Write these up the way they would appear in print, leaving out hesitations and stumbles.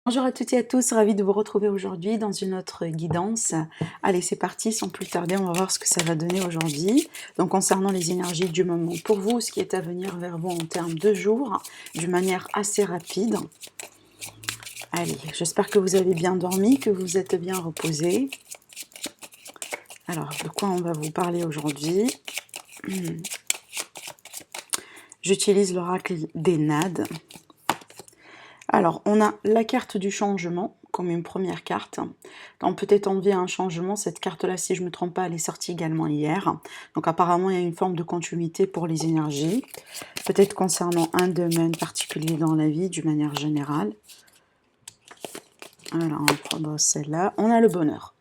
Bonjour à toutes et à tous, ravie de vous retrouver aujourd'hui dans une autre guidance. Allez, c'est parti, sans plus tarder, on va voir ce que ça va donner aujourd'hui. Donc, concernant les énergies du moment pour vous, ce qui est à venir vers vous en termes de jours, d'une manière assez rapide. Allez, j'espère que vous avez bien dormi, que vous êtes bien reposé. Alors, de quoi on va vous parler aujourd'hui? J'utilise l'oracle des Nades. Alors, on a la carte du changement comme une première carte. Donc peut-être envie à un changement, cette carte-là, si je ne me trompe pas, elle est sortie également hier. Donc apparemment, il y a une forme de continuité pour les énergies. Peut-être concernant un domaine particulier dans la vie, d'une manière générale. Alors, on va prendre celle-là. On a le bonheur.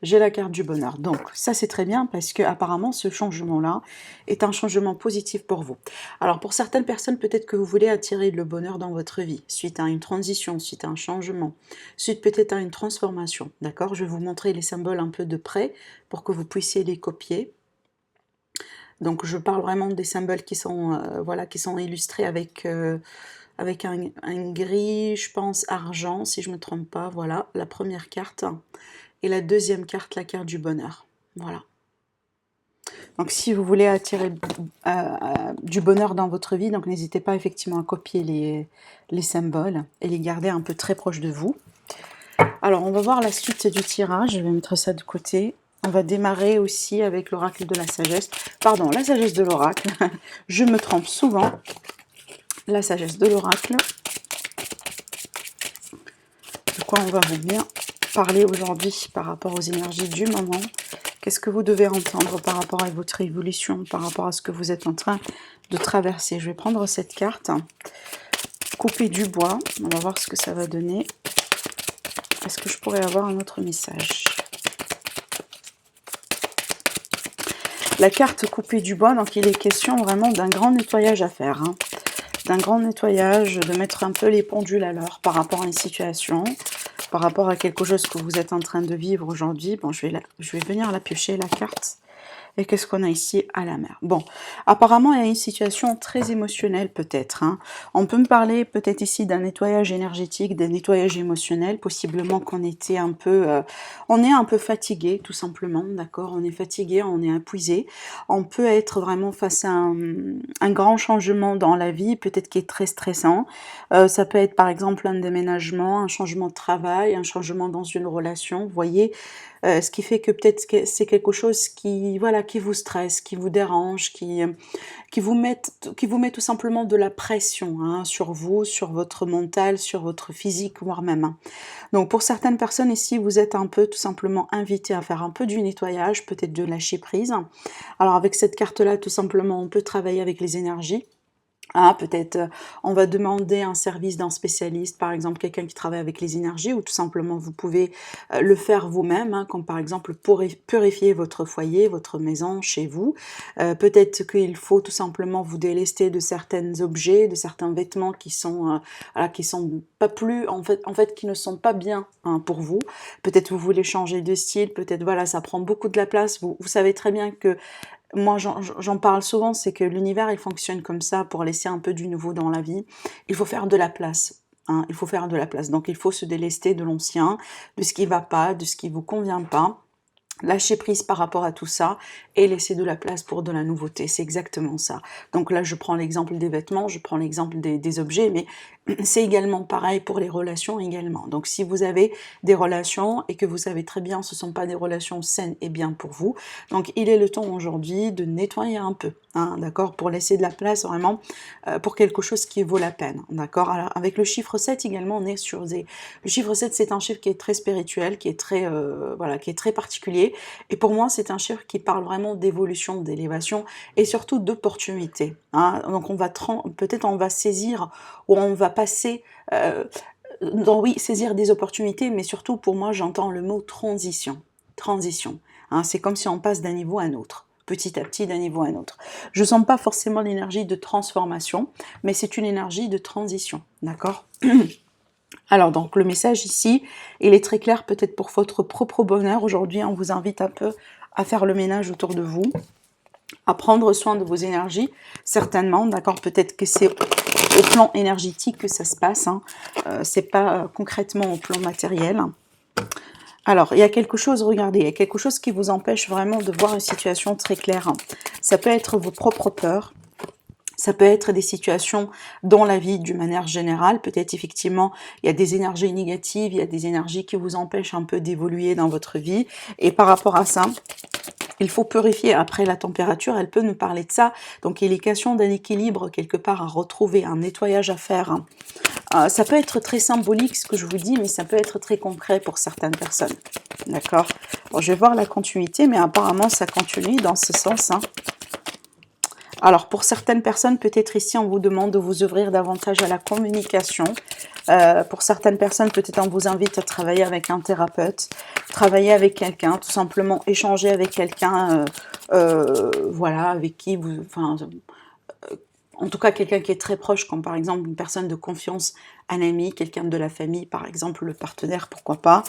J'ai la carte du bonheur. Donc, ça, c'est très bien parce que apparemment, ce changement-là est un changement positif pour vous. Alors, pour certaines personnes, peut-être que vous voulez attirer le bonheur dans votre vie, suite à une transition, suite à un changement, suite peut-être à une transformation. D'accord? Je vais vous montrer les symboles un peu de près pour que vous puissiez les copier. Donc, je parle vraiment des symboles qui sont, voilà, qui sont illustrés avec un gris, je pense, argent, si je ne me trompe pas. Voilà, la première carte. Et la deuxième carte, la carte du bonheur. Voilà. Donc si vous voulez attirer du bonheur dans votre vie, donc n'hésitez pas effectivement à copier les symboles et les garder un peu très proches de vous. Alors on va voir la suite du tirage, je vais mettre ça de côté. On va démarrer aussi avec l'oracle de la sagesse. Pardon, la sagesse de l'oracle. Je me trompe souvent. La sagesse de l'oracle. De quoi on va vous bien parler aujourd'hui par rapport aux énergies du moment. Qu'est-ce que vous devez entendre par rapport à votre évolution, par rapport à ce que vous êtes en train de traverser? Je vais prendre cette carte, couper du bois, on va voir ce que ça va donner. Est-ce que je pourrais avoir un autre message? La carte couper du bois, donc il est question vraiment d'un grand nettoyage à faire. D'un grand nettoyage, de mettre un peu les pendules à l'heure par rapport à une situation, par rapport à quelque chose que vous êtes en train de vivre aujourd'hui. Bon, je vais venir la piocher, la carte. Et qu'est-ce qu'on a ici à la mer? Bon, apparemment, il y a une situation très émotionnelle peut-être. On peut me parler peut-être ici d'un nettoyage énergétique, d'un nettoyage émotionnel, possiblement qu'on était un peu... on est un peu fatigué, tout simplement, d'accord? On est fatigué, on est épuisé. On peut être vraiment face à un grand changement dans la vie, peut-être qui est très stressant. Ça peut être par exemple un déménagement, un changement de travail, un changement dans une relation, vous voyez? Ce qui fait que peut-être que c'est quelque chose qui, voilà, qui vous stresse, qui vous dérange, qui vous met tout simplement de la pression sur vous, sur votre mental, sur votre physique, voire même. Donc pour certaines personnes ici, vous êtes un peu tout simplement invité à faire un peu du nettoyage, peut-être de lâcher prise. Alors avec cette carte-là, tout simplement, on peut travailler avec les énergies. Peut-être on va demander un service d'un spécialiste, par exemple quelqu'un qui travaille avec les énergies, ou tout simplement vous pouvez le faire vous-même, comme par exemple purifier votre foyer, votre maison, chez vous. Peut-être qu'il faut tout simplement vous délester de certains objets, de certains vêtements qui sont voilà, qui sont pas plus, en fait qui ne sont pas bien pour vous. Peut-être vous voulez changer de style, peut-être voilà, ça prend beaucoup de la place. Vous savez très bien que moi, j'en parle souvent, c'est que l'univers, il fonctionne comme ça pour laisser un peu du nouveau dans la vie. Il faut faire de la place. Il faut faire de la place. Donc, il faut se délester de l'ancien, de ce qui ne va pas, de ce qui ne vous convient pas. Lâcher prise par rapport à tout ça et laisser de la place pour de la nouveauté, c'est exactement ça. Donc là, je prends l'exemple des vêtements, je prends l'exemple des objets, mais c'est également pareil pour les relations également. Donc si vous avez des relations et que vous savez très bien ce ne sont pas des relations saines et bien pour vous, donc il est le temps aujourd'hui de nettoyer un peu, d'accord, pour laisser de la place vraiment pour quelque chose qui vaut la peine, d'accord. Alors avec le chiffre 7 également, on est sur le chiffre 7, c'est un chiffre qui est très spirituel, qui est très, voilà, qui est très particulier. Et pour moi, c'est un chiffre qui parle vraiment d'évolution, d'élévation et surtout d'opportunité. Donc peut-être on va saisir ou on va passer, oui, saisir des opportunités, mais surtout pour moi, j'entends le mot transition. Transition. C'est comme si on passe d'un niveau à un autre, petit à petit, d'un niveau à un autre. Je ne sens pas forcément l'énergie de transformation, mais c'est une énergie de transition, d'accord? Alors donc le message ici, il est très clair peut-être pour votre propre bonheur. Aujourd'hui, on vous invite un peu à faire le ménage autour de vous, à prendre soin de vos énergies, certainement, d'accord? Peut-être que c'est au plan énergétique que ça se passe, hein. C'est pas concrètement au plan matériel. Alors, il y a quelque chose, regardez, il y a quelque chose qui vous empêche vraiment de voir une situation très claire. Ça peut être vos propres peurs, ça peut être des situations dans la vie d'une manière générale. Peut-être effectivement, il y a des énergies négatives, il y a des énergies qui vous empêchent un peu d'évoluer dans votre vie. Et par rapport à ça, il faut purifier. Après, la température, elle peut nous parler de ça. Donc, il est question d'un équilibre quelque part à retrouver, un nettoyage à faire. Ça peut être très symbolique ce que je vous dis, mais ça peut être très concret pour certaines personnes. D'accord? Bon, je vais voir la continuité, mais apparemment ça continue dans ce sens. Hein. Alors pour certaines personnes, peut-être ici on vous demande de vous ouvrir davantage à la communication. Pour certaines personnes, peut-être on vous invite à travailler avec un thérapeute, travailler avec quelqu'un, tout simplement échanger avec quelqu'un, voilà, avec qui vous... Enfin, en tout cas, quelqu'un qui est très proche, comme par exemple une personne de confiance, un ami, quelqu'un de la famille, par exemple, le partenaire, pourquoi pas.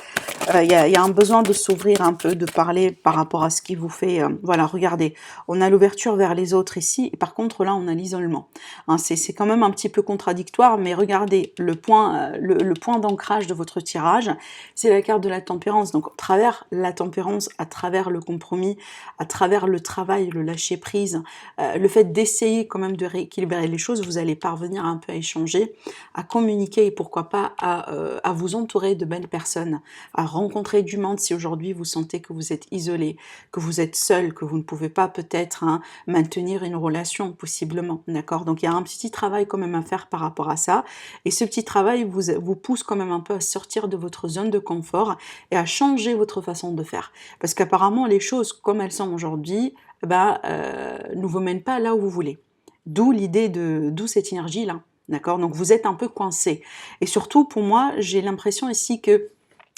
Il y a un besoin de s'ouvrir un peu, de parler par rapport à ce qui vous fait... voilà, regardez, on a l'ouverture vers les autres ici, et par contre, là, on a l'isolement. Hein, c'est quand même un petit peu contradictoire, mais regardez, le point d'ancrage de votre tirage, c'est la carte de la tempérance. Donc, à travers la tempérance, à travers le compromis, à travers le travail, le lâcher-prise, le fait d'essayer quand même de rééquilibrer les choses, vous allez parvenir un peu à échanger, à communiquer et pourquoi pas à vous entourer de belles personnes, à rencontrer du monde si aujourd'hui vous sentez que vous êtes isolé, que vous êtes seul, que vous ne pouvez pas peut-être maintenir une relation possiblement, d'accord? Donc il y a un petit travail quand même à faire par rapport à ça et ce petit travail vous pousse quand même un peu à sortir de votre zone de confort et à changer votre façon de faire parce qu'apparemment les choses comme elles sont aujourd'hui ne vous mènent pas là où vous voulez. D'où l'idée d'où cette énergie-là. D'accord? Donc vous êtes un peu coincé. Et surtout, pour moi, j'ai l'impression ici que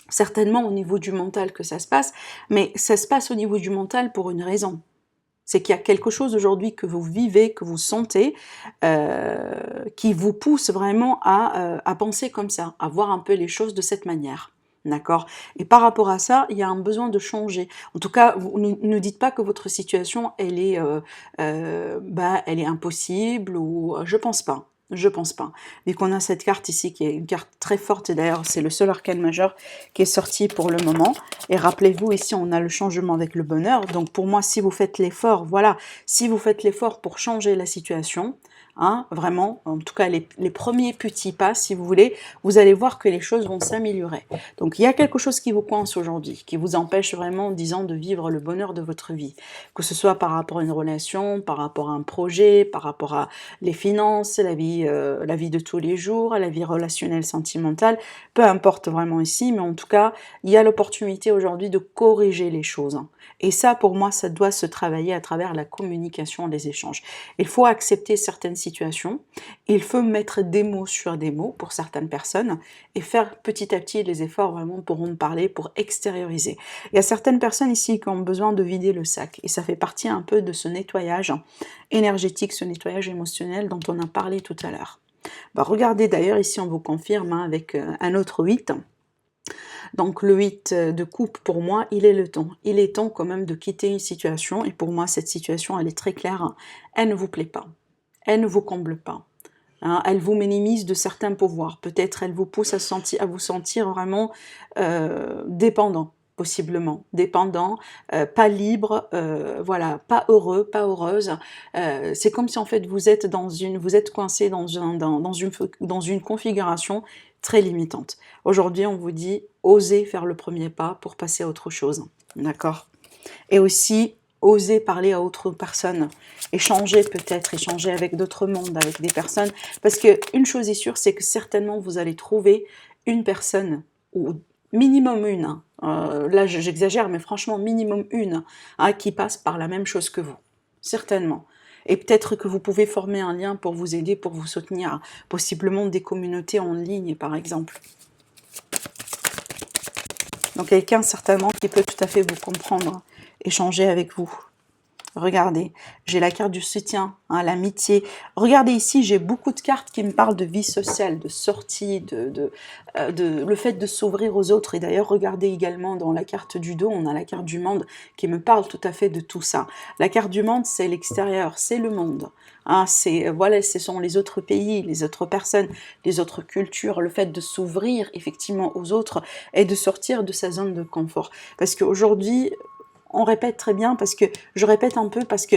certainement au niveau du mental que ça se passe, mais ça se passe au niveau du mental pour une raison. C'est qu'il y a quelque chose aujourd'hui que vous vivez, que vous sentez, qui vous pousse vraiment à penser comme ça, à voir un peu les choses de cette manière. D'accord? Et par rapport à ça, il y a un besoin de changer. En tout cas, vous ne dites pas que votre situation, elle est impossible ou je pense pas. Je pense pas. Vu qu'on a cette carte ici qui est une carte très forte, et d'ailleurs c'est le seul arcane majeur qui est sorti pour le moment. Et rappelez-vous, ici on a le changement avec le bonheur. Donc pour moi, si vous faites l'effort, voilà, si vous faites l'effort pour changer la situation, hein, vraiment, en tout cas les premiers petits pas, si vous voulez, vous allez voir que les choses vont s'améliorer. Donc il y a quelque chose qui vous coince aujourd'hui, qui vous empêche vraiment, disons, de vivre le bonheur de votre vie. Que ce soit par rapport à une relation, par rapport à un projet, par rapport à les finances, la vie de tous les jours, la vie relationnelle, sentimentale, peu importe vraiment ici, mais en tout cas, il y a l'opportunité aujourd'hui de corriger les choses. Hein. Et ça, pour moi, ça doit se travailler à travers la communication, les échanges. Il faut accepter certaines situations, il faut mettre des mots sur des mots pour certaines personnes et faire petit à petit les efforts vraiment pour en parler, pour extérioriser. Il y a certaines personnes ici qui ont besoin de vider le sac et ça fait partie un peu de ce nettoyage énergétique, ce nettoyage émotionnel dont on a parlé tout à l'heure. Regardez d'ailleurs ici on vous confirme avec un autre 8. Donc le 8 de coupe, pour moi, il est le temps. Il est temps quand même de quitter une situation. Et pour moi, cette situation, elle est très claire. Elle ne vous plaît pas. Elle ne vous comble pas. Hein, elle vous minimise de certains pouvoirs. Peut-être elle vous pousse à vous sentir vraiment dépendant. Possiblement dépendant, pas libre, voilà, pas heureux, pas heureuse. C'est comme si en fait vous êtes coincé dans une configuration très limitante. Aujourd'hui, on vous dit osez faire le premier pas pour passer à autre chose, d'accord? Et aussi oser parler à autre personne, échanger peut-être, échanger avec d'autres mondes, avec des personnes, parce que une chose est sûre, c'est que certainement vous allez trouver une personne ou minimum une, hein, là j'exagère, mais franchement minimum une, hein, qui passe par la même chose que vous, certainement. Et peut-être que vous pouvez former un lien pour vous aider, pour vous soutenir, possiblement des communautés en ligne par exemple. Donc quelqu'un certainement qui peut tout à fait vous comprendre, échanger avec vous. Regardez, j'ai la carte du soutien, hein, l'amitié. Regardez ici, j'ai beaucoup de cartes qui me parlent de vie sociale, de sortie, le fait de s'ouvrir aux autres. Et d'ailleurs, regardez également dans la carte du dos, on a la carte du monde qui me parle tout à fait de tout ça. La carte du monde, c'est l'extérieur, c'est le monde. Hein, voilà, ce sont les autres pays, les autres personnes, les autres cultures, le fait de s'ouvrir effectivement aux autres et de sortir de sa zone de confort. Parce qu'aujourd'hui, on répète très bien, parce que je répète un peu, parce que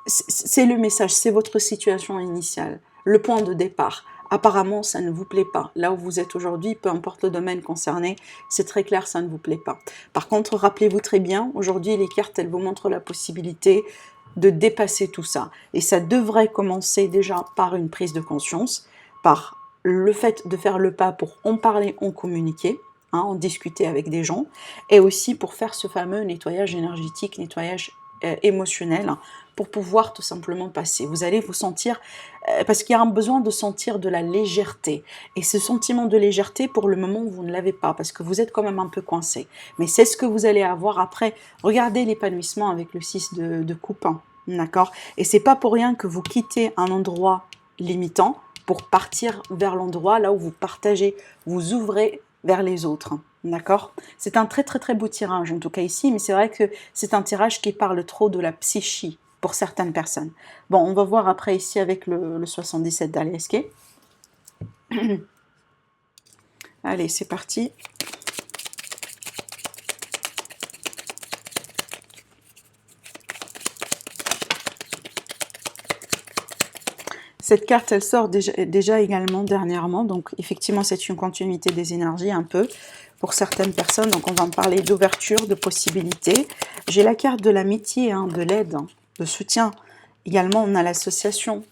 c'est le message, c'est votre situation initiale, le point de départ. Apparemment, ça ne vous plaît pas. Là où vous êtes aujourd'hui, peu importe le domaine concerné, c'est très clair, ça ne vous plaît pas. Par contre, rappelez-vous très bien, aujourd'hui, les cartes, elles vous montrent la possibilité de dépasser tout ça. Et ça devrait commencer déjà par une prise de conscience, par le fait de faire le pas pour en parler, en communiquer, hein, en discuter avec des gens, et aussi pour faire ce fameux nettoyage énergétique, nettoyage émotionnel, pour pouvoir tout simplement passer. Vous allez vous sentir, parce qu'il y a un besoin de sentir de la légèreté. Et ce sentiment de légèreté, pour le moment, vous ne l'avez pas, parce que vous êtes quand même un peu coincé. Mais c'est ce que vous allez avoir après. Regardez l'épanouissement avec le 6 de coupe, d'accord? Et c'est pas pour rien que vous quittez un endroit limitant pour partir vers l'endroit là où vous partagez, vous ouvrez vers les autres. D'accord? C'est un très très très beau tirage en tout cas ici, mais c'est vrai que c'est un tirage qui parle trop de la psyché pour certaines personnes. Bon, on va voir après ici avec le 77 d'Alieske. Allez, c'est parti. Cette carte, elle sort déjà également dernièrement, donc effectivement c'est une continuité des énergies un peu pour certaines personnes, donc on va en parler d'ouverture, de possibilités. J'ai la carte de l'amitié, hein, de l'aide, de soutien. Également on a l'association.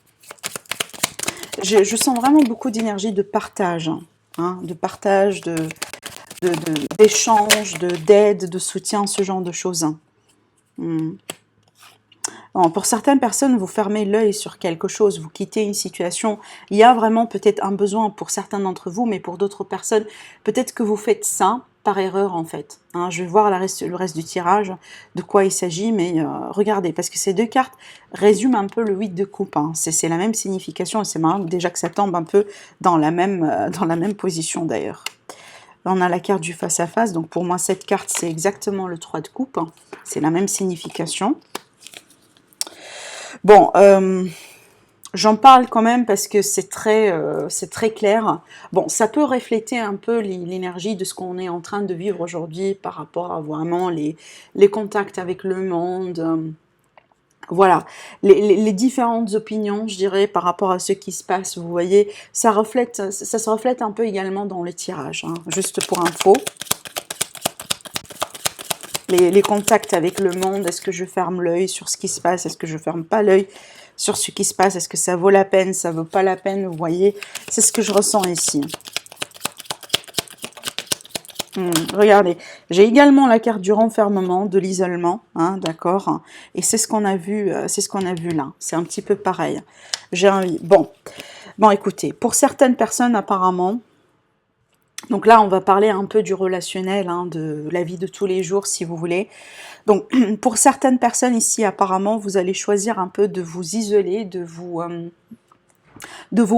Je sens vraiment beaucoup d'énergie de partage, hein, de partage, d'échange, d'aide, de soutien, ce genre de choses. Bon, pour certaines personnes, vous fermez l'œil sur quelque chose, vous quittez une situation. Il y a vraiment peut-être un besoin pour certains d'entre vous, mais pour d'autres personnes, peut-être que vous faites ça par erreur en fait. Hein, je vais voir le reste du tirage, de quoi il s'agit, mais regardez, parce que ces deux cartes résument un peu le 8 de coupe. Hein. C'est la même signification, et c'est marrant déjà que ça tombe un peu dans la même position d'ailleurs. Là, on a la carte du face-à-face, donc pour moi, cette carte, c'est exactement le 3 de coupe. Hein. C'est la même signification. Bon, j'en parle quand même parce que c'est très clair. Bon, ça peut refléter un peu l'énergie de ce qu'on est en train de vivre aujourd'hui par rapport à vraiment les contacts avec le monde. Voilà, les différentes opinions, je dirais, par rapport à ce qui se passe. Vous voyez, ça se reflète un peu également dans le tirage, hein, juste pour info. Les contacts avec le monde, est-ce que je ferme l'œil sur ce qui se passe, est-ce que je ferme pas l'œil sur ce qui se passe, est-ce que ça vaut la peine, ça vaut pas la peine, vous voyez, c'est ce que je ressens ici. Regardez, j'ai également la carte du renfermement, de l'isolement, hein, d'accord, et c'est ce qu'on a vu, là, c'est un petit peu pareil. J'ai envie, bon, écoutez, pour certaines personnes apparemment, donc là, on va parler un peu du relationnel, hein, de la vie de tous les jours, si vous voulez. Donc, pour certaines personnes ici, apparemment, vous allez choisir un peu de vous isoler, de vous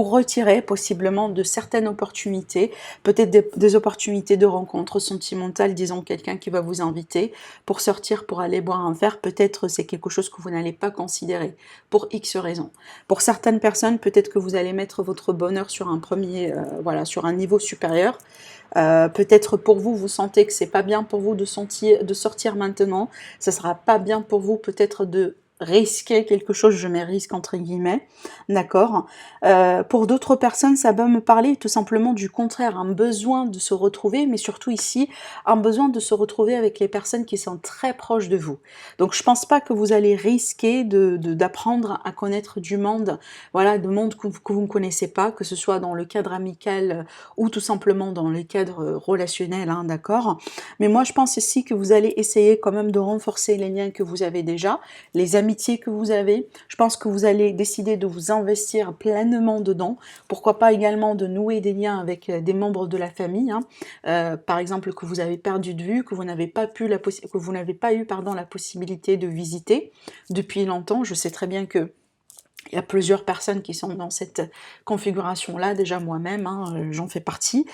retirer possiblement de certaines opportunités, peut-être des opportunités de rencontres sentimentales, disons quelqu'un qui va vous inviter pour sortir, pour aller boire un verre, peut-être c'est quelque chose que vous n'allez pas considérer, pour X raisons. Pour certaines personnes, peut-être que vous allez mettre votre bonheur sur un voilà, sur un niveau supérieur. Peut-être pour vous, vous sentez que c'est pas bien pour vous de sortir maintenant, ça sera pas bien pour vous peut-être de risquer quelque chose, je mets risque entre guillemets, d'accord. Pour d'autres personnes, ça va me parler tout simplement du contraire, un besoin de se retrouver, mais surtout ici, un besoin de se retrouver avec les personnes qui sont très proches de vous. Donc je pense pas que vous allez risquer d'apprendre à connaître du monde, voilà, de monde que vous ne connaissez pas, que ce soit dans le cadre amical ou tout simplement dans le cadre relationnel, hein, d'accord. Mais moi je pense ici que vous allez essayer quand même de renforcer les liens que vous avez déjà, les amitiés que vous avez. Je pense que vous allez décider de vous investir pleinement dedans. Pourquoi pas également de nouer des liens avec des membres de la famille, hein. Par exemple que vous avez perdu de vue, que vous n'avez pas pu que vous n'avez pas eu pardon, la possibilité de visiter depuis longtemps. Je sais très bien que il y a plusieurs personnes qui sont dans cette configuration-là, déjà moi-même, hein, j'en fais partie.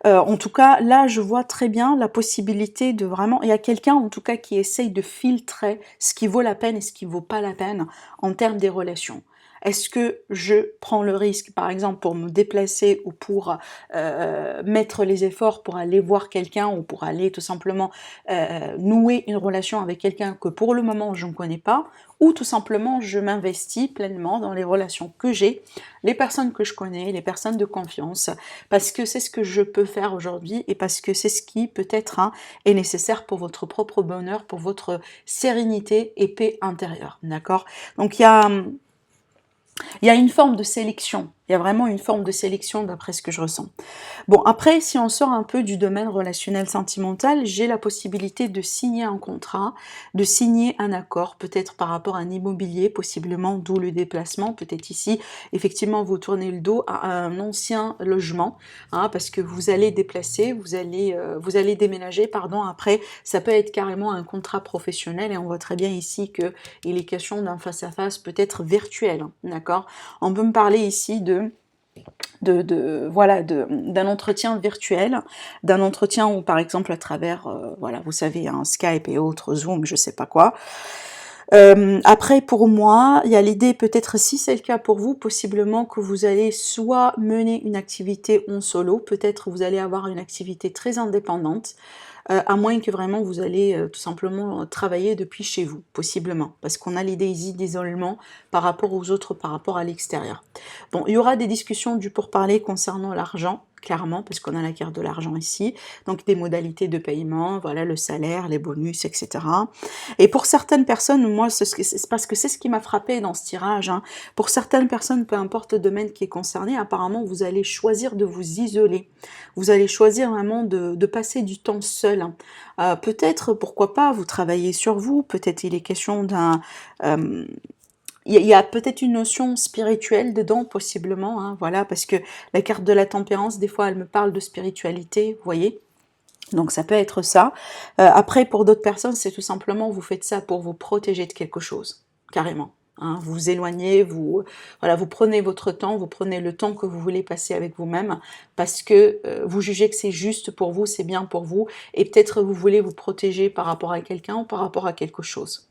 En tout cas, là, je vois très bien la possibilité de vraiment... Il y a quelqu'un, en tout cas, qui essaye de filtrer ce qui vaut la peine et ce qui ne vaut pas la peine en termes des relations. Est-ce que je prends le risque, par exemple, pour me déplacer ou pour mettre les efforts pour aller voir quelqu'un ou pour aller tout simplement nouer une relation avec quelqu'un que pour le moment je ne connais pas, ou tout simplement je m'investis pleinement dans les relations que j'ai, les personnes que je connais, les personnes de confiance, parce que c'est ce que je peux faire aujourd'hui et parce que c'est ce qui peut-être est nécessaire pour votre propre bonheur, pour votre sérénité et paix intérieure, d'accord? Donc il y a une forme de sélection, il y a vraiment une forme de sélection d'après ce que je ressens. Bon, après, si on sort un peu du domaine relationnel sentimental, j'ai la possibilité de signer un contrat, de signer un accord, peut-être par rapport à un immobilier, possiblement, d'où le déplacement, peut-être ici, effectivement, vous tournez le dos à un ancien logement, hein, parce que vous allez déplacer, vous allez déménager, pardon, après, ça peut être carrément un contrat professionnel, et on voit très bien ici qu'il est question d'un face-à-face peut-être virtuel, hein, d'accord? On peut me parler ici d'un entretien virtuel, d'un entretien où par exemple à travers, voilà, vous savez, un Skype et autres, Zoom, je sais pas quoi. Après, pour moi, il y a l'idée, peut-être si c'est le cas pour vous, possiblement que vous allez soit mener une activité en solo, peut-être vous allez avoir une activité très indépendante, à moins que vraiment vous allez tout simplement travailler depuis chez vous, possiblement, parce qu'on a l'idée ici d'isolement par rapport aux autres, par rapport à l'extérieur. Bon, il y aura des discussions du pourparler concernant l'argent, clairement, parce qu'on a la carte de l'argent ici, donc des modalités de paiement, voilà, le salaire, les bonus, etc. Et pour certaines personnes, moi, c'est parce que c'est ce qui m'a frappé dans ce tirage, hein. Pour certaines personnes, peu importe le domaine qui est concerné, apparemment, vous allez choisir de vous isoler. Vous allez choisir vraiment de passer du temps seul, hein. Peut-être, pourquoi pas, vous travaillez sur vous, peut-être il est question d'un... il y a peut-être une notion spirituelle dedans, possiblement, hein, voilà, parce que la carte de la tempérance, des fois, elle me parle de spiritualité, vous voyez. Donc ça peut être ça. Après, pour d'autres personnes, c'est tout simplement, vous faites ça pour vous protéger de quelque chose, carrément. Hein, vous vous éloignez, voilà, vous prenez votre temps, vous prenez le temps que vous voulez passer avec vous-même, parce que vous jugez que c'est juste pour vous, c'est bien pour vous, et peut-être vous voulez vous protéger par rapport à quelqu'un ou par rapport à quelque chose.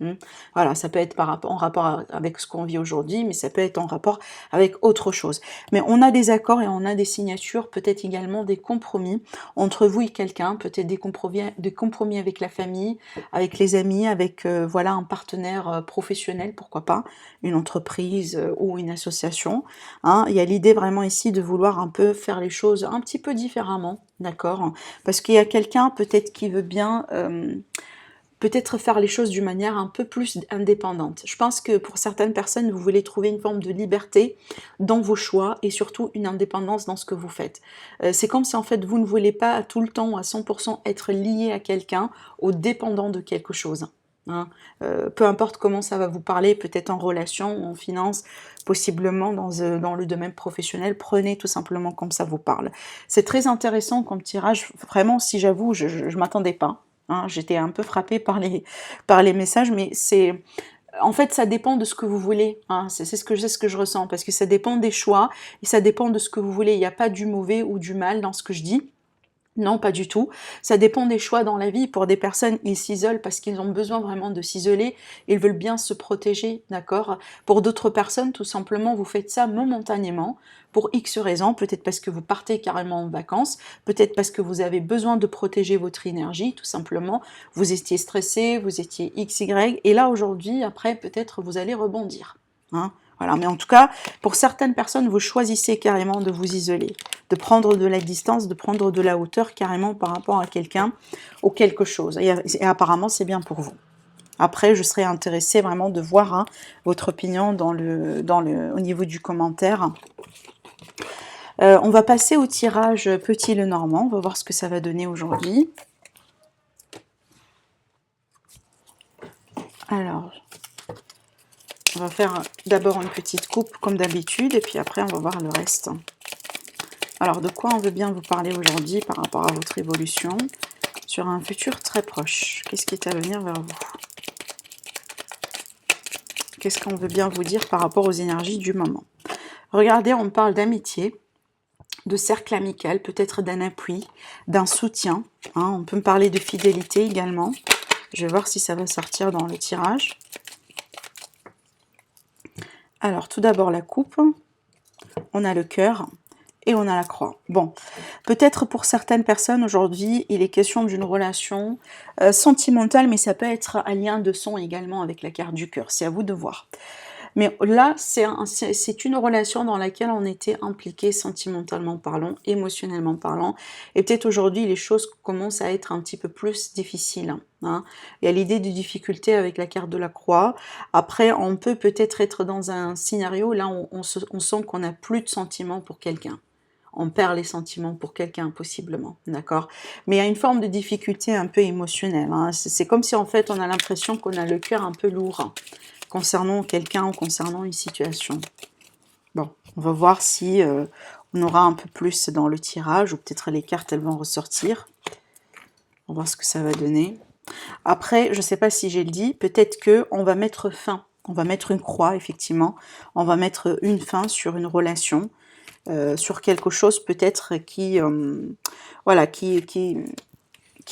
Voilà, ça peut être en rapport avec ce qu'on vit aujourd'hui, mais ça peut être en rapport avec autre chose. Mais on a des accords et on a des signatures, peut-être également des compromis entre vous et quelqu'un, peut-être des compromis avec la famille, avec les amis, avec voilà, un partenaire professionnel, pourquoi pas, une entreprise ou une association, hein. Il y a l'idée vraiment ici de vouloir un peu faire les choses un petit peu différemment, d'accord? Parce qu'il y a quelqu'un peut-être qui veut bien... peut-être faire les choses d'une manière un peu plus indépendante. Je pense que pour certaines personnes, vous voulez trouver une forme de liberté dans vos choix et surtout une indépendance dans ce que vous faites. C'est comme si en fait vous ne voulez pas tout le temps à 100% être lié à quelqu'un ou dépendant de quelque chose. Hein. Peu importe comment ça va vous parler, peut-être en relation, en finance, possiblement dans le domaine professionnel, prenez tout simplement comme ça vous parle. C'est très intéressant comme tirage, vraiment, si j'avoue, je ne m'attendais pas. Hein, j'étais un peu frappée par les messages, mais c'est... En fait, ça dépend de ce que vous voulez. Hein, c'est ce que je ressens, parce que ça dépend des choix, et ça dépend de ce que vous voulez. Il n'y a pas du mauvais ou du mal dans ce que je dis. Non, pas du tout. Ça dépend des choix dans la vie. Pour des personnes, ils s'isolent parce qu'ils ont besoin vraiment de s'isoler. Ils veulent bien se protéger, d'accord? Pour d'autres personnes, tout simplement, vous faites ça momentanément pour X raisons. Peut-être parce que vous partez carrément en vacances. Peut-être parce que vous avez besoin de protéger votre énergie, tout simplement. Vous étiez stressé, vous étiez XY. Et là, aujourd'hui, après, peut-être vous allez rebondir. Hein? Voilà, mais en tout cas, pour certaines personnes, vous choisissez carrément de vous isoler, de prendre de la distance, de prendre de la hauteur carrément par rapport à quelqu'un ou quelque chose. Et apparemment, c'est bien pour vous. Après, je serais intéressée vraiment de voir votre opinion au niveau du commentaire. On va passer au tirage Petit le Normand. On va voir ce que ça va donner aujourd'hui. Alors... On va faire d'abord une petite coupe comme d'habitude et puis après on va voir le reste. Alors de quoi on veut bien vous parler aujourd'hui par rapport à votre évolution sur un futur très proche? Qu'est-ce qui est à venir vers vous? Qu'est-ce qu'on veut bien vous dire par rapport aux énergies du moment? Regardez, on parle d'amitié, de cercle amical, peut-être d'un appui, d'un soutien. Hein, on peut me parler de fidélité également. Je vais voir si ça va sortir dans le tirage. Alors, tout d'abord la coupe. On a le cœur et on a la croix. Bon, peut-être pour certaines personnes aujourd'hui, il est question d'une relation sentimentale, mais ça peut être un lien de son également avec la carte du cœur. C'est à vous de voir. Mais là, c'est une relation dans laquelle on était impliqué sentimentalement parlant, émotionnellement parlant. Et peut-être aujourd'hui, les choses commencent à être un petit peu plus difficiles. Hein. Il y a l'idée de difficulté avec la carte de la croix. Après, on peut peut-être être dans un scénario, là, on sent qu'on n'a plus de sentiments pour quelqu'un. On perd les sentiments pour quelqu'un, possiblement, d'accord? Mais il y a une forme de difficulté un peu émotionnelle. Hein. C'est comme si, en fait, on a l'impression qu'on a le cœur un peu lourd concernant quelqu'un ou concernant une situation. Bon, on va voir si on aura un peu plus dans le tirage, ou peut-être les cartes, elles vont ressortir. On va voir ce que ça va donner. Après, je ne sais pas si j'ai le dit, peut-être qu'on va mettre fin, on va mettre une croix, effectivement, on va mettre une fin sur une relation, sur quelque chose peut-être qui, voilà, qui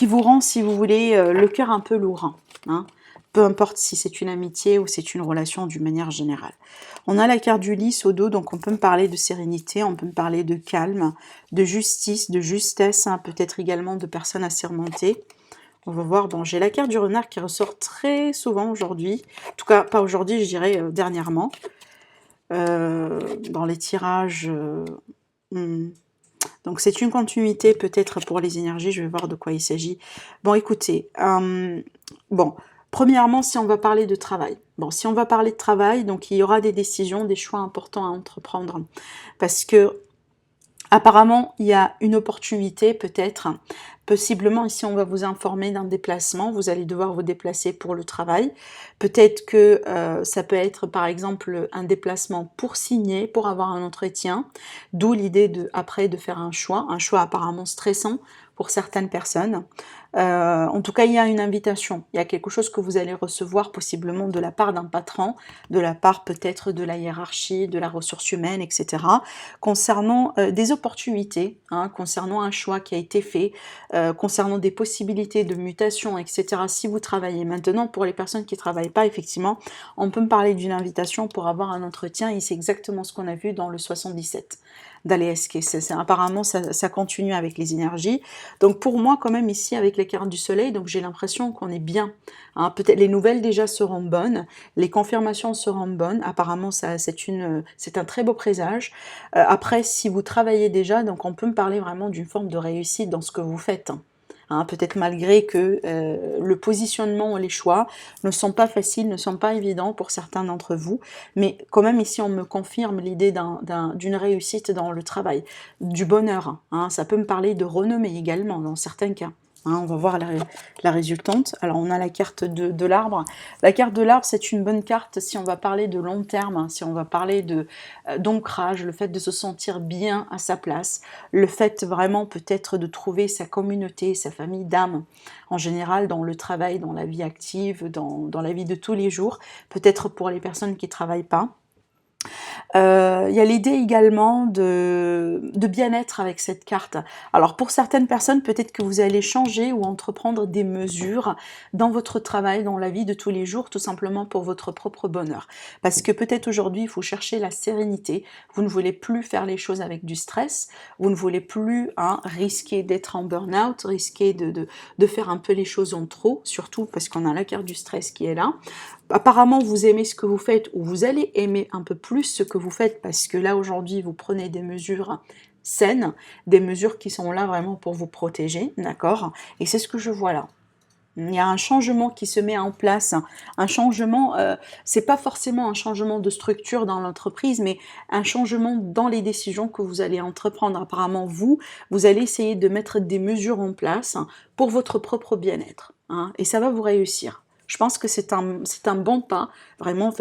vous rend, si vous voulez, le cœur un peu lourd. Hein. Peu importe si c'est une amitié ou c'est une relation d'une manière générale. On a la carte du lys au dos, donc on peut me parler de sérénité, on peut me parler de calme, de justice, de justesse, hein, peut-être également de personnes assermentées. On va voir, bon, j'ai la carte du renard qui ressort très souvent aujourd'hui, en tout cas pas aujourd'hui, je dirais dernièrement. Dans les tirages... Donc c'est une continuité peut-être pour les énergies, je vais voir de quoi il s'agit. Bon, écoutez, bon... Premièrement, si on va parler de travail. Bon, si on va parler de travail, donc il y aura des décisions, des choix importants à entreprendre. Parce que, apparemment, il y a une opportunité, peut-être. Possiblement, ici, on va vous informer d'un déplacement. Vous allez devoir vous déplacer pour le travail. Peut-être que ça peut être, par exemple, un déplacement pour signer, pour avoir un entretien. D'où l'idée, après, de faire un choix apparemment stressant pour certaines personnes. En tout cas, il y a une invitation. Il y a quelque chose que vous allez recevoir possiblement de la part d'un patron, de la part peut-être de la hiérarchie, de la ressource humaine, etc. Concernant des opportunités, hein, concernant un choix qui a été fait, concernant des possibilités de mutation, etc. Si vous travaillez maintenant, pour les personnes qui ne travaillent pas, effectivement, on peut me parler d'une invitation pour avoir un entretien et c'est exactement ce qu'on a vu dans le 77 d'Aleesque. Apparemment, ça continue avec les énergies. Donc pour moi, quand même, ici, avec les cartes du soleil, donc j'ai l'impression qu'on est bien. Hein, peut-être les nouvelles déjà seront bonnes, les confirmations seront bonnes. Apparemment, c'est un très beau présage. Après, si vous travaillez déjà, donc on peut me parler vraiment d'une forme de réussite dans ce que vous faites. Hein, peut-être malgré que le positionnement et les choix ne sont pas faciles, ne sont pas évidents pour certains d'entre vous, mais quand même ici on me confirme l'idée d'une réussite dans le travail, du bonheur, hein, ça peut me parler de renommée également dans certains cas. Hein, on va voir la résultante. Alors on a la carte de l'arbre. La carte de l'arbre, c'est une bonne carte si on va parler de long terme, hein, si on va parler d'ancrage, le fait de se sentir bien à sa place, le fait vraiment peut-être de trouver sa communauté, sa famille d'âme, en général dans le travail, dans la vie active, dans la vie de tous les jours, peut-être pour les personnes qui ne travaillent pas. Il y a l'idée également de bien-être avec cette carte. Alors pour certaines personnes, peut-être que vous allez changer ou entreprendre des mesures dans votre travail, dans la vie de tous les jours, tout simplement pour votre propre bonheur. Parce que peut-être aujourd'hui, il faut chercher la sérénité. Vous ne voulez plus faire les choses avec du stress. Vous ne voulez plus risquer d'être en burn-out, risquer de faire un peu les choses en trop, surtout parce qu'on a la carte du stress qui est là. Apparemment, vous aimez ce que vous faites ou vous allez aimer un peu plus ce que vous faites parce que là, aujourd'hui, vous prenez des mesures saines, des mesures qui sont là vraiment pour vous protéger, d'accord? Et c'est ce que je vois là. Il y a un changement qui se met en place, un changement, c'est pas forcément un changement de structure dans l'entreprise, mais un changement dans les décisions que vous allez entreprendre. Apparemment, vous allez essayer de mettre des mesures en place pour votre propre bien-être, hein, et ça va vous réussir. Je pense que c'est un bon pas, vraiment,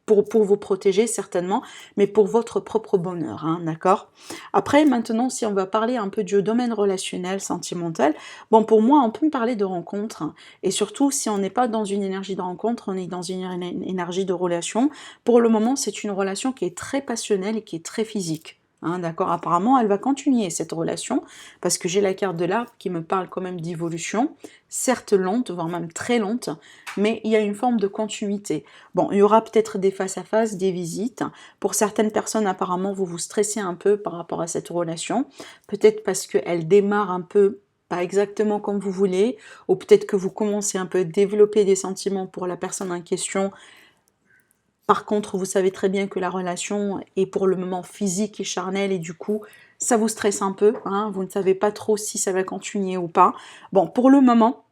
pour vous protéger, certainement, mais pour votre propre bonheur, hein, d'accord? Après, maintenant, si on va parler un peu du domaine relationnel, sentimental, bon, pour moi, on peut parler de rencontre, hein, et surtout, si on n'est pas dans une énergie de rencontre, on est dans une énergie de relation. Pour le moment, c'est une relation qui est très passionnelle et qui est très physique. Hein, d'accord, apparemment elle va continuer cette relation parce que j'ai la carte de l'arbre qui me parle quand même d'évolution, certes lente, voire même très lente, mais il y a une forme de continuité. Bon, il y aura peut-être des face-à-face, des visites. Pour certaines personnes, apparemment, vous vous stressez un peu par rapport à cette relation, peut-être parce qu'elle démarre un peu pas exactement comme vous voulez, ou peut-être que vous commencez un peu à développer des sentiments pour la personne en question. Par contre, vous savez très bien que la relation est pour le moment physique et charnelle et du coup, ça vous stresse un peu, hein, vous ne savez pas trop si ça va continuer ou pas. Bon, pour le moment,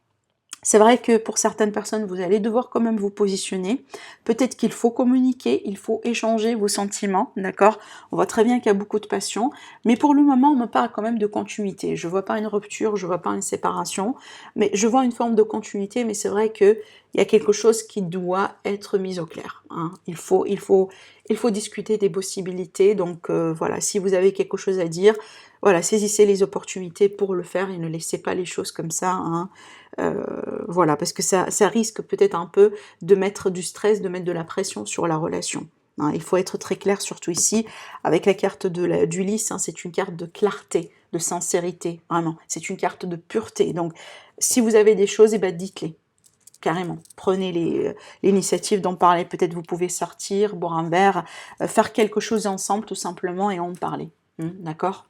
c'est vrai que pour certaines personnes, vous allez devoir quand même vous positionner. Peut-être qu'il faut communiquer, il faut échanger vos sentiments, d'accord? On voit très bien qu'il y a beaucoup de passion, mais pour le moment, on me parle quand même de continuité. Je vois pas une rupture, je vois pas une séparation, mais je vois une forme de continuité, mais c'est vrai que il y a quelque chose qui doit être mis au clair, hein. Il faut discuter des possibilités, donc voilà, si vous avez quelque chose à dire, voilà, saisissez les opportunités pour le faire et ne laissez pas les choses comme ça, hein. Voilà, parce que ça risque peut-être un peu de mettre du stress, de mettre de la pression sur la relation. Hein, il faut être très clair, surtout ici, avec la carte du lys, hein, c'est une carte de clarté, de sincérité, vraiment. C'est une carte de pureté. Donc, si vous avez des choses, eh ben, dites-les, carrément. Prenez l'initiative d'en parler. Peut-être vous pouvez sortir, boire un verre, faire quelque chose ensemble, tout simplement, et en parler. D'accord ?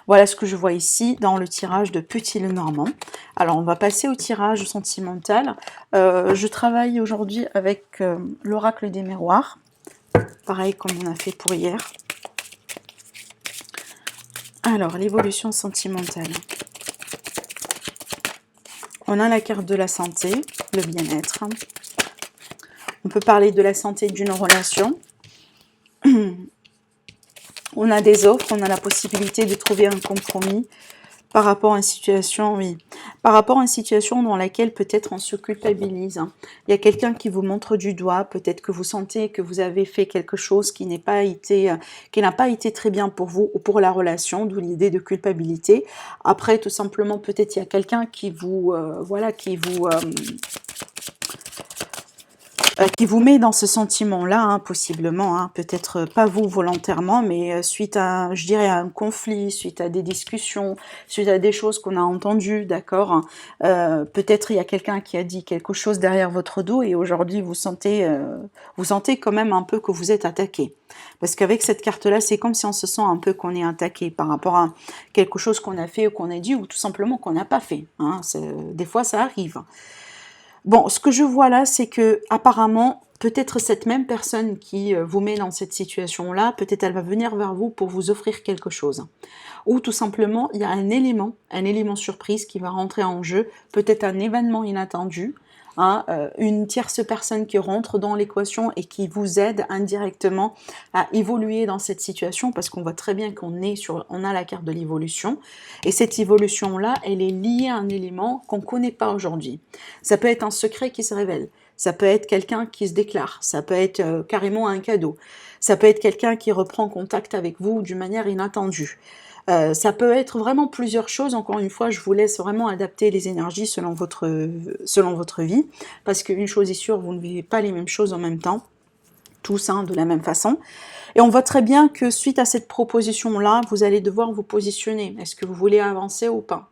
Voilà ce que je vois ici dans le tirage de Petit Lenormand. Alors, on va passer au tirage sentimental. Je travaille aujourd'hui avec l'oracle des miroirs. Pareil comme on a fait pour hier. Alors, l'évolution sentimentale. On a la carte de la santé, le bien-être. On peut parler de la santé d'une relation. On a des offres, on a la possibilité de trouver un compromis par rapport à une situation, oui, par rapport à une situation dans laquelle peut-être on se culpabilise. Il y a quelqu'un qui vous montre du doigt, peut-être que vous sentez que vous avez fait quelque chose qui n'a pas été très bien pour vous ou pour la relation, d'où l'idée de culpabilité. Après, tout simplement, peut-être il y a quelqu'un qui vous, qui vous met dans ce sentiment-là, hein, possiblement, hein, peut-être pas vous volontairement, mais suite à, je dirais, à un conflit, suite à des discussions, suite à des choses qu'on a entendues, d'accord, hein, peut-être il y a quelqu'un qui a dit quelque chose derrière votre dos et aujourd'hui vous sentez quand même un peu que vous êtes attaqué. Parce qu'avec cette carte-là, c'est comme si on se sent un peu qu'on est attaqué par rapport à quelque chose qu'on a fait ou qu'on a dit ou tout simplement qu'on n'a pas fait. Hein, des fois, ça arrive. Bon, ce que je vois là, c'est que apparemment, peut-être cette même personne qui vous met dans cette situation-là, peut-être elle va venir vers vous pour vous offrir quelque chose. Ou tout simplement, il y a un élément surprise qui va rentrer en jeu, peut-être un événement inattendu, hein, une tierce personne qui rentre dans l'équation et qui vous aide indirectement à évoluer dans cette situation, parce qu'on voit très bien on a la carte de l'évolution, et cette évolution-là, elle est liée à un élément qu'on ne connaît pas aujourd'hui. Ça peut être un secret qui se révèle, ça peut être quelqu'un qui se déclare, ça peut être carrément un cadeau, ça peut être quelqu'un qui reprend contact avec vous d'une manière inattendue. Ça peut être vraiment plusieurs choses. Encore une fois, je vous laisse vraiment adapter les énergies selon votre vie, parce qu'une chose est sûre, vous ne vivez pas les mêmes choses en même temps, tous de la même façon. Et on voit très bien que suite à cette proposition-là, vous allez devoir vous positionner. Est-ce que vous voulez avancer ou pas ?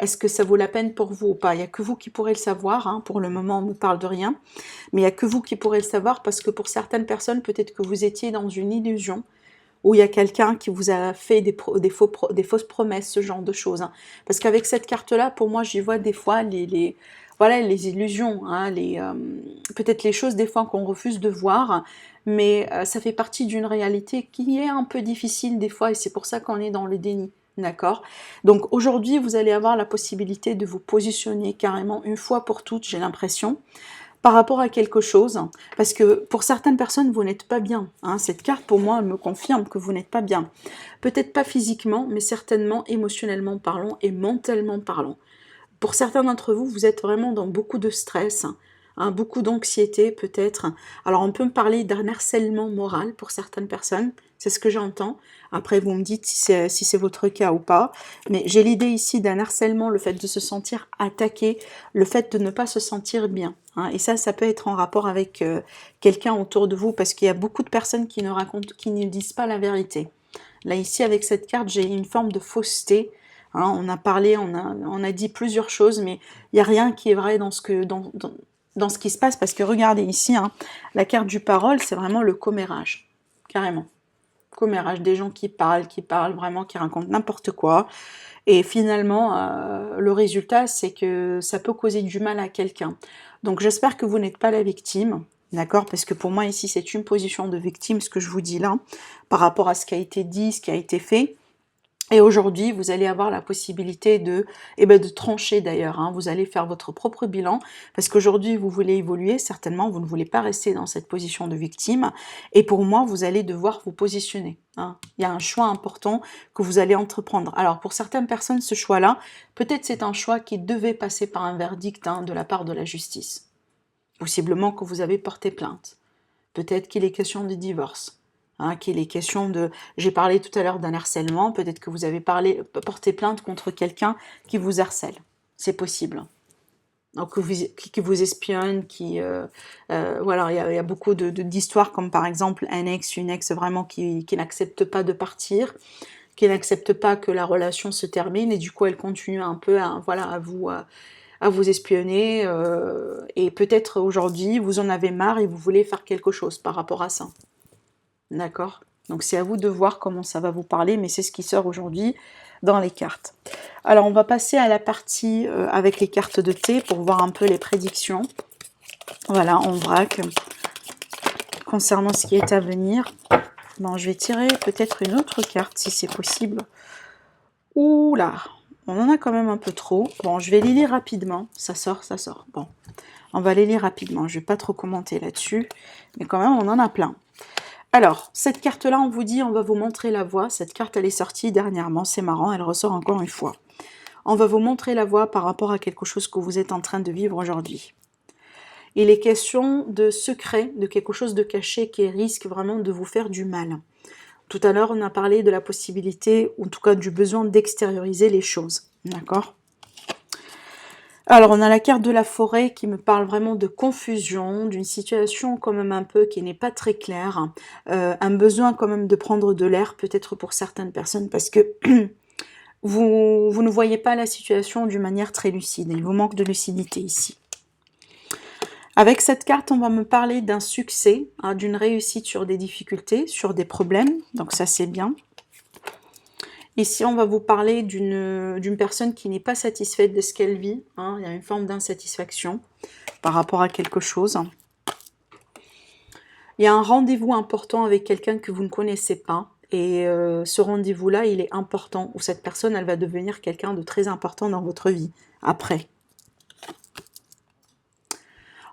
Est-ce que ça vaut la peine pour vous ou pas? Il n'y a que vous qui pourrez le savoir, hein. Pour le moment on ne parle de rien, mais il n'y a que vous qui pourrez le savoir, parce que pour certaines personnes, peut-être que vous étiez dans une illusion, où il y a quelqu'un qui vous a fait des fausses promesses, ce genre de choses. Hein. Parce qu'avec cette carte-là, pour moi, j'y vois des fois voilà, les illusions, hein, peut-être les choses des fois qu'on refuse de voir, mais ça fait partie d'une réalité qui est un peu difficile des fois, et c'est pour ça qu'on est dans le déni. D'accord? Donc aujourd'hui, vous allez avoir la possibilité de vous positionner carrément une fois pour toutes, j'ai l'impression, par rapport à quelque chose, parce que pour certaines personnes, vous n'êtes pas bien. Hein. Cette carte, pour moi, elle me confirme que vous n'êtes pas bien. Peut-être pas physiquement, mais certainement émotionnellement parlant et mentalement parlant. Pour certains d'entre vous, vous êtes vraiment dans beaucoup de stress, hein, beaucoup d'anxiété peut-être. Alors on peut me parler d'un harcèlement moral pour certaines personnes, c'est ce que j'entends. Après vous me dites si c'est votre cas ou pas. Mais j'ai l'idée ici d'un harcèlement, le fait de se sentir attaqué, le fait de ne pas se sentir bien. Hein. Et ça peut être en rapport avec quelqu'un autour de vous, parce qu'il y a beaucoup de personnes qui ne disent pas la vérité. Là ici avec cette carte, j'ai une forme de fausseté. Hein, on a parlé, on a dit plusieurs choses, mais il n'y a rien qui est vrai dans ce qui se passe, parce que regardez ici, hein, la carte du parole, c'est vraiment le commérage, carrément. Commérage, des gens qui parlent vraiment, qui racontent n'importe quoi, et finalement, le résultat, c'est que ça peut causer du mal à quelqu'un. Donc j'espère que vous n'êtes pas la victime, d'accord? Parce que pour moi, ici, c'est une position de victime, ce que je vous dis là, par rapport à ce qui a été dit, ce qui a été fait. Et aujourd'hui, vous allez avoir la possibilité de trancher d'ailleurs, hein. Vous allez faire votre propre bilan, parce qu'aujourd'hui, vous voulez évoluer, certainement, vous ne voulez pas rester dans cette position de victime. Et pour moi, vous allez devoir vous positionner. Hein. Il y a un choix important que vous allez entreprendre. Alors, pour certaines personnes, ce choix-là, peut-être c'est un choix qui devait passer par un verdict, hein, de la part de la justice. Possiblement que vous avez porté plainte. Peut-être qu'il est question de divorce. Hein, qu'il est question de... J'ai parlé tout à l'heure d'un harcèlement, peut-être que vous avez porté plainte contre quelqu'un qui vous harcèle. C'est possible. Donc, qui vous espionne, voilà, il y a beaucoup d'histoires, comme par exemple une ex vraiment qui n'accepte pas de partir, qui n'accepte pas que la relation se termine, et du coup elle continue un peu à vous espionner, et peut-être aujourd'hui vous en avez marre et vous voulez faire quelque chose par rapport à ça. D'accord? Donc c'est à vous de voir comment ça va vous parler, mais c'est ce qui sort aujourd'hui dans les cartes. Alors on va passer à la partie avec les cartes de thé pour voir un peu les prédictions. Voilà, en vrac, concernant ce qui est à venir. Bon, je vais tirer peut-être une autre carte si c'est possible. Ouh là, on en a quand même un peu trop. Bon, je vais les lire rapidement. Ça sort, ça sort. Bon, on va les lire rapidement. Je ne vais pas trop commenter là-dessus, mais quand même on en a plein. Alors, cette carte-là, on vous dit, on va vous montrer la voie. Cette carte, elle est sortie dernièrement, c'est marrant, elle ressort encore une fois. On va vous montrer la voie par rapport à quelque chose que vous êtes en train de vivre aujourd'hui. Il est question de secret, de quelque chose de caché qui risque vraiment de vous faire du mal. Tout à l'heure, on a parlé de la possibilité, ou en tout cas du besoin d'extérioriser les choses. D'accord ? Alors, on a la carte de la forêt qui me parle vraiment de confusion, d'une situation quand même un peu qui n'est pas très claire, un besoin quand même de prendre de l'air, peut-être pour certaines personnes, parce que vous ne voyez pas la situation d'une manière très lucide, il vous manque de lucidité ici. Avec cette carte, on va me parler d'un succès, hein, d'une réussite sur des difficultés, sur des problèmes, donc ça c'est bien. Ici, on va vous parler d'une personne qui n'est pas satisfaite de ce qu'elle vit. Hein. Il y a une forme d'insatisfaction par rapport à quelque chose. Il y a un rendez-vous important avec quelqu'un que vous ne connaissez pas. Et ce rendez-vous-là, il est important. Ou cette personne, elle va devenir quelqu'un de très important dans votre vie, après.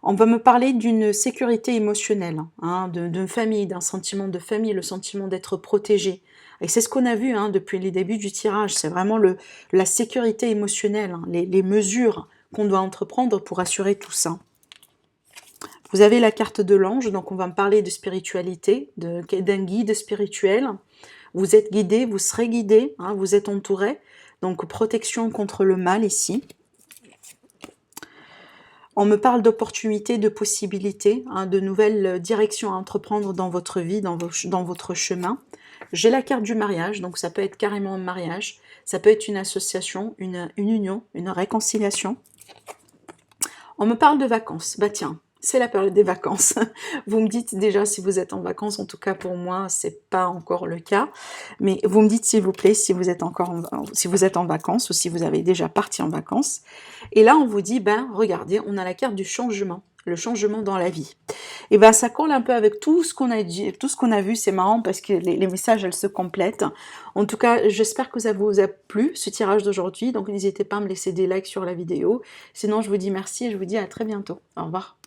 On va me parler d'une sécurité émotionnelle, hein, d'une famille, d'un sentiment de famille, le sentiment d'être protégé. Et c'est ce qu'on a vu, hein, depuis les débuts du tirage, c'est vraiment la sécurité émotionnelle, hein, les mesures qu'on doit entreprendre pour assurer tout ça. Vous avez la carte de l'ange, donc on va me parler de spiritualité, d'un guide spirituel. Vous êtes guidé, vous serez guidé, hein, vous êtes entouré, donc protection contre le mal ici. On me parle d'opportunités, de possibilités, hein, de nouvelles directions à entreprendre dans votre vie, dans votre chemin. J'ai la carte du mariage, donc ça peut être carrément un mariage, ça peut être une association, une union, une réconciliation. On me parle de vacances, bah tiens, c'est la période des vacances. Vous me dites déjà si vous êtes en vacances, en tout cas pour moi, c'est pas encore le cas. Mais vous me dites s'il vous plaît si vous êtes en vacances ou si vous avez déjà parti en vacances. Et là, on vous dit, ben regardez, on a la carte du changement, le changement dans la vie. Et ben ça colle un peu avec tout ce qu'on a dit, tout ce qu'on a vu. C'est marrant parce que les messages, elles se complètent. En tout cas, j'espère que ça vous a plu, ce tirage d'aujourd'hui. Donc n'hésitez pas à me laisser des likes sur la vidéo. Sinon, je vous dis merci et je vous dis à très bientôt. Au revoir.